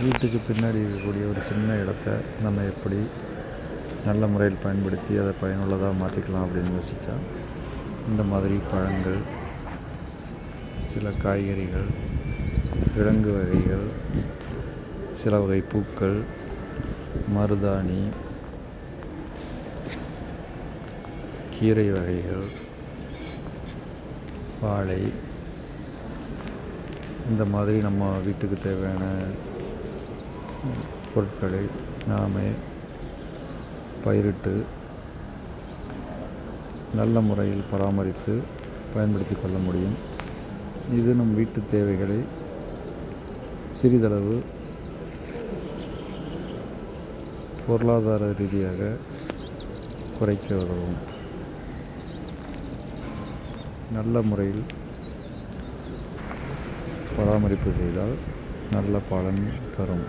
வீட்டுக்கு பின்னாடி இருக்கக்கூடிய ஒரு சின்ன இடத்த நம்ம எப்படி நல்ல முறையில் பயன்படுத்தி அதை பயனுள்ளதாக மாற்றிக்கலாம் அப்படின்னு யோசித்தா, இந்த மாதிரி பழங்கள், சில காய்கறிகள், கிழங்கு வகைகள், சில வகை பூக்கள், மருதாணி, கீரை வகைகள், வாழை, இந்த மாதிரி நம்ம வீட்டுக்கு தேவையான பொருட்களை நாமே பயிரிட்டு நல்ல முறையில் பராமரித்து பயன்படுத்தி கொள்ள முடியும். இது நம் வீட்டு தேவைகளை சிறிதளவு பொருளாதார ரீதியாக குறைக்க உதவும். நல்ல முறையில் பராமரிப்பு செய்தால் நல்ல பலன் தரும்.